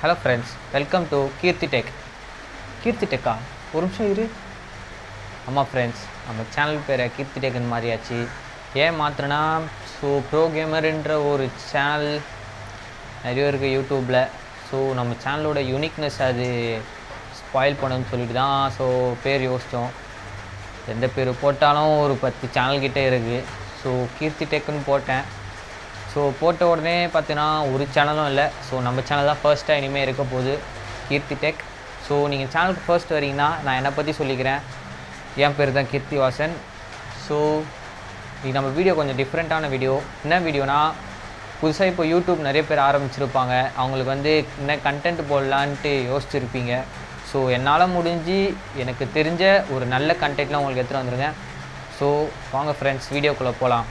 Hello friends, welcome to Keerthi Tech. Keerthi Tech ஒரு நிமிஷம் இரு. ஆமாம் ஃப்ரெண்ட்ஸ், நம்ம சேனல் பேரை கீர்த்தி டெக்னு மாறியாச்சு. ஏன் மாத்திரனா ப்ரோகேமர்ன்ற ஒரு சேனல் நிறைய இருக்குது யூடியூப்பில். ஸோ நம்ம சேனலோட யூனிக்னஸ் அது ஸ்பாயில் பண்ணணும்னு சொல்லிட்டு தான் பேர் யோசித்தோம். எந்த பேர் போட்டாலும் ஒரு 10 சேனல்கிட்டே இருக்குது. ஸோ கீர்த்தி டெக்னு போட்டேன். ஸோ போட்ட உடனே பார்த்தீங்கன்னா ஒரு சேனலும் இல்லை. ஸோ நம்ம சேனல் தான் ஃபர்ஸ்ட்டாக இனிமேல் இருக்க போகுது, கீர்த்தி டெக். ஸோ நீங்கள் சேனலுக்கு ஃபர்ஸ்ட் வரீங்கன்னா நான் என்னை பற்றி சொல்லிக்கிறேன். என் பேர் தான் கீர்த்திவாசன். ஸோ இது நம்ம வீடியோ கொஞ்சம் டிஃப்ரெண்ட்டான வீடியோ. என்ன வீடியோனா, புதுசாக இப்போ யூடியூப் நிறைய பேர் ஆரம்பிச்சிருப்பாங்க. அவங்களுக்கு என்ன கண்டென்ட் போடலான்ட்டு யோசிச்சுருப்பீங்க. ஸோ என்னால் முடிஞ்சு எனக்கு தெரிஞ்ச ஒரு நல்ல கண்டென்ட்லாம் உங்களுக்கு எடுத்துகிட்டு வந்துருங்க. ஸோ வாங்க ஃப்ரெண்ட்ஸ், வீடியோக்குள்ளே போகலாம்.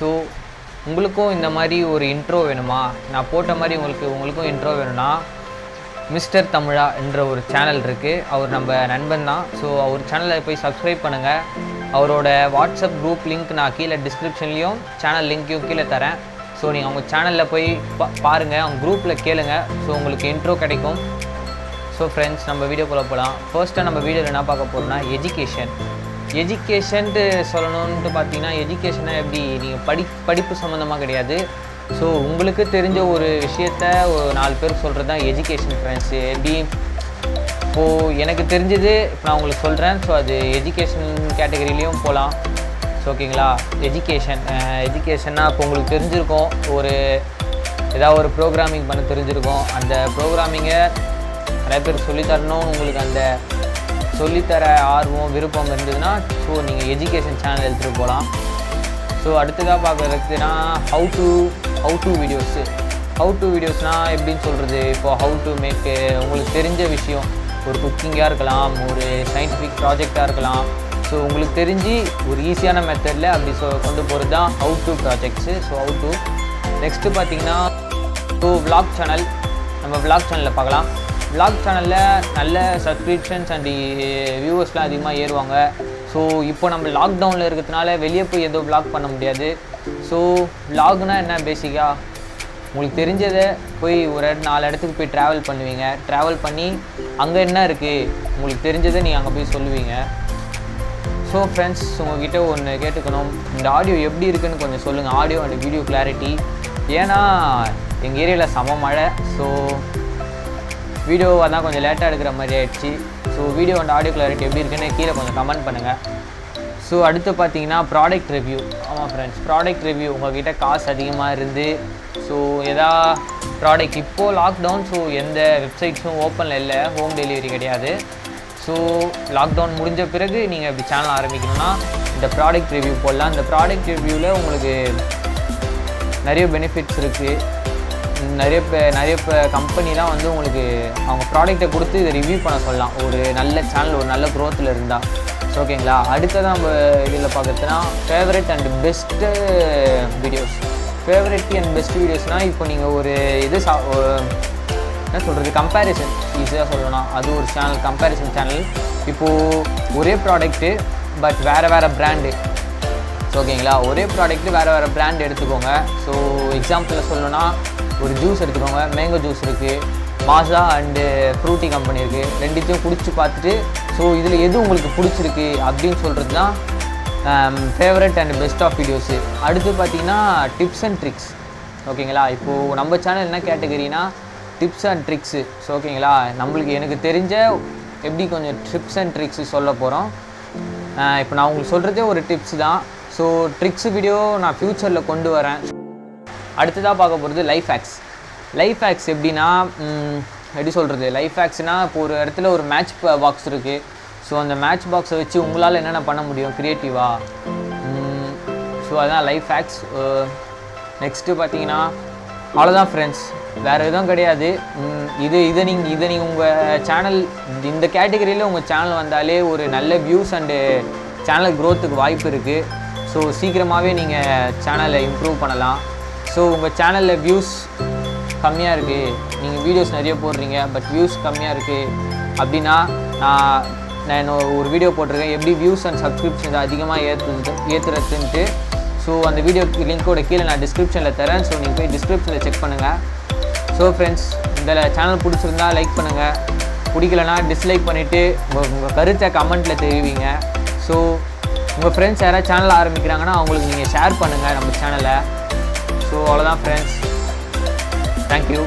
ஸோ உங்களுக்கும் இந்த மாதிரி ஒரு இன்ட்ரோ வேணுமா? நான் போட்ட மாதிரி உங்களுக்கும் இன்ட்ரோ வேணும்னா மிஸ்டர் தமிழா என்ற ஒரு சேனல் இருக்குது. அவர் நம்ம நண்பன் தான். ஸோ அவர் சேனலை போய் சப்ஸ்கிரைப் பண்ணுங்கள். அவரோட வாட்ஸ்அப் குரூப் லிங்க் நான் கீழே டிஸ்கிரிப்ஷன்லேயும் சேனல் லிங்க்கையும் கீழே தரேன். ஸோ நீங்கள் அவங்க சேனலில் போய் பாருங்கள், அவங்க குரூப்பில் கேளுங்க. ஸோ உங்களுக்கு இன்ட்ரோ கிடைக்கும். ஸோ ஃப்ரெண்ட்ஸ், நம்ம வீடியோக்குள்ளே போகலாம். ஃபர்ஸ்ட்டாக நம்ம வீடியோவில் என்ன பார்க்க போகிறோம்னா எஜுகேஷன்ட்டு சொல்லணுன்ட்டு பார்த்தீங்கன்னா, எஜுகேஷனை எப்படி நீங்கள் படிப்பு சம்மந்தமாக கிடையாது. ஸோ உங்களுக்கு தெரிஞ்ச ஒரு விஷயத்த ஒரு 4 பேருக்கு சொல்கிறது தான் எஜுகேஷன் ஃப்ரெண்ட்ஸு. எப்படி இப்போது எனக்கு தெரிஞ்சது இப்போ நான் உங்களுக்கு சொல்கிறேன். ஸோ அது எஜுகேஷன் கேட்டகரியிலையும் போகலாம். ஸோ ஓகேங்களா, எஜுகேஷன்னா இப்போ உங்களுக்கு தெரிஞ்சிருக்கும், ஏதாவது ஒரு ப்ரோக்ராமிங் பண்ண தெரிஞ்சிருக்கும். அந்த ப்ரோக்ராமிங்கை நிறைய பேர் சொல்லித்தரணும். உங்களுக்கு அந்த சொல்லித்தர ஆர்வம் விருப்பம் இருந்ததுன்னா ஸோ நீங்கள் எஜுகேஷன் சேனல் எடுத்துகிட்டு போகலாம். ஸோ அடுத்ததாக பார்க்குறதுக்குன்னா ஹவு டு வீடியோஸ்னால் எப்படின்னு சொல்கிறது, இப்போது ஹவு டு மேக்கு உங்களுக்கு தெரிஞ்ச விஷயம், ஒரு குக்கிங்காக இருக்கலாம், ஒரு சயின்டிஃபிக் ப்ராஜெக்டாக இருக்கலாம். ஸோ உங்களுக்கு தெரிஞ்சு ஒரு ஈஸியான மெத்தடில் அப்படி கொண்டு போகிறது தான் how to projects. So how to next பார்த்தீங்கன்னா விளாக் சேனல். நம்ம விளாக் சேனலில் பார்க்கலாம். விளாக் சேனலில் நல்ல சப்ஸ்கிரிப்ஷன்ஸ் அண்ட் வியூவர்ஸ்லாம் அதிகமாக ஏறுவாங்க. ஸோ இப்போ நம்ம லாக்டவுனில் இருக்கிறதுனால வெளியே போய் எதுவும் விளாக் பண்ண முடியாது. ஸோ விளாக்னால் என்ன, பேசிக்காக உங்களுக்கு தெரிஞ்சதை போய் ஒரு 4 இடத்துக்கு போய் ட்ராவல் பண்ணுவீங்க. ட்ராவல் பண்ணி அங்கே என்ன இருக்குது உங்களுக்கு தெரிஞ்சதை நீங்கள் அங்கே போய் சொல்லுவீங்க. ஸோ ஃப்ரெண்ட்ஸ், உங்கள்கிட்ட ஒன்று கேட்டுக்கணும், இந்த ஆடியோ எப்படி இருக்குதுன்னு கொஞ்சம் சொல்லுங்கள். Audio and video clarity. ஏன்னா எங்கள் ஏரியாவில் செம மழை. ஸோ வீடியோவாக தான் கொஞ்சம் லேட்டாக எடுக்கிற மாதிரி ஆகிடுச்சு. So video and audio clarity எப்படி இருக்குன்னு கீழே கொஞ்சம் கமெண்ட் பண்ணுங்கள். ஸோ அடுத்து பார்த்தீங்கன்னா ப்ராடக்ட் ரிவ்யூ. ஆமாம் ஃப்ரெண்ட்ஸ், ப்ராடக்ட் ரிவ்யூ. உங்கள்கிட்ட காசு அதிகமாக இருந்து ஸோ ப்ராடக்ட் இப்போது லாக்டவுன், ஸோ எந்த வெப்சைட்ஸும் ஓப்பனில் இல்லை, ஹோம் டெலிவரி கிடையாது. ஸோ லாக்டவுன் முடிஞ்ச பிறகு நீங்கள் இப்படி சேனல் ஆரம்பிக்கணும்னா இந்த ப்ராடக்ட் ரிவ்யூ போடலாம். இந்த ப்ராடக்ட் ரிவ்யூவில் உங்களுக்கு நிறைய பெனிஃபிட்ஸ் இருக்குது. நிறைய கம்பெனிலாம் உங்களுக்கு அவங்க ப்ராடக்டை கொடுத்து இதை ரிவ்யூ பண்ண சொல்லலாம். ஒரு நல்ல சேனல், ஒரு நல்ல க்ரோத்தில் இருந்தால். ஸோ ஓகேங்களா, அடுத்ததான் நம்ம இதில் பார்க்குறதுனா favourite and best videos. Favourite and best வீடியோஸ்னால் இப்போ நீங்கள் ஒரு என்ன சொல்கிறது, கம்பேரிசன் ஈஸியாக சொல்லணும். அது ஒரு சேனல், கம்பேரிசன் சேனல். இப்போது ஒரே ப்ராடக்ட்டு பட் வேறு ப்ராண்டு. ஸோ ஓகேங்களா, ஒரே ப்ராடக்ட்டு வேறு ப்ராண்ட் எடுத்துக்கோங்க. ஸோ எக்ஸாம்பிளில் சொல்லணுன்னா ஒரு ஜூஸ் எடுத்துக்கோங்க. மேங்கோ ஜூஸ் இருக்குது, மாசா அண்டு ஃப்ரூட்டி கம்பெனி இருக்குது. ரெண்டுத்தையும் குடிச்சு பார்த்துட்டு ஸோ இதில் எது உங்களுக்கு பிடிச்சிருக்கு அப்படின்னு சொல்கிறது தான் favourite and best of videos. அடுத்து பார்த்திங்கன்னா டிப்ஸ் அண்ட் ட்ரிக்ஸ். ஓகேங்களா, இப்போது நம்ம சேனல் என்ன கேட்டகரினா டிப்ஸ் அண்ட் ட்ரிக்ஸு. ஸோ ஓகேங்களா, எனக்கு தெரிஞ்ச எப்படி கொஞ்சம் டிப்ஸ் அண்ட் ட்ரிக்ஸு சொல்ல போகிறோம். இப்போ நான் உங்களுக்கு சொல்கிறதே ஒரு டிப்ஸ் தான். ஸோ ட்ரிக்ஸ் வீடியோ நான் ஃப்யூச்சரில் கொண்டு வரேன். அடுத்ததாக பார்க்க போகிறது லைஃப் ஹேக்ஸ். எப்படின்னா எப்படி சொல்கிறது, லைஃப் ஹேக்ஸ்னால் இப்போ ஒரு இடத்துல ஒரு மேட்ச் பாக்ஸ் இருக்குது. ஸோ அந்த மேட்ச் பாக்ஸை வச்சு உங்களால் என்னென்ன பண்ண முடியும் க்ரியேட்டிவாக. ஸோ அதுதான் லைஃப் ஹேக்ஸ். நெக்ஸ்ட்டு பார்த்தீங்கன்னா அவ்வளோதான் ஃப்ரெண்ட்ஸ், வேறு எதுவும் கிடையாது. இதை நீங்கள் உங்கள் சேனல் இந்த கேட்டகரியில் உங்கள் சேனல் வந்தாலே ஒரு நல்ல வியூஸ் அண்டு சேனல் க்ரோத்துக்கு வாய்ப்பு இருக்குது. ஸோ சீக்கிரமாகவே நீங்கள் சேனலை இம்ப்ரூவ் பண்ணலாம். ஸோ உங்கள் சேனலில் வியூஸ் கம்மியாக இருக்குது, நீங்கள் வீடியோஸ் நிறைய போடுறீங்க பட் வியூஸ் கம்மியாக இருக்குது அப்படின்னா நான் ஒரு வீடியோ போட்டிருக்கேன் எப்படி வியூஸ் அண்ட் சப்ஸ்கிரிப்ஷன்ஸ் அதிகமாக ஏற்றுறதுன்ட்டு. ஸோ அந்த வீடியோ லிங்க்கோட கீழே நான் டிஸ்கிரிப்ஷனில் தரேன். ஸோ நீங்கள் போய் டிஸ்கிரிப்ஷனில் செக் பண்ணுங்கள். ஸோ ஃப்ரெண்ட்ஸ், இந்த சேனல் பிடிச்சிருந்தா லைக் பண்ணுங்கள், பிடிக்கலனா டிஸ்லைக் பண்ணிவிட்டு உங்கள் கருத்தை கமெண்ட்டில் தெரிவிங்க. ஸோ உங்கள் ஃப்ரெண்ட்ஸ் யாராவது சேனல் ஆரம்பிக்கிறாங்கன்னா அவங்களுக்கு நீங்கள் ஷேர் பண்ணுங்கள் நம்ம சேனலை. ஸோ அவ்வளோதான் ஃப்ரெண்ட்ஸ், தேங்க்யூ.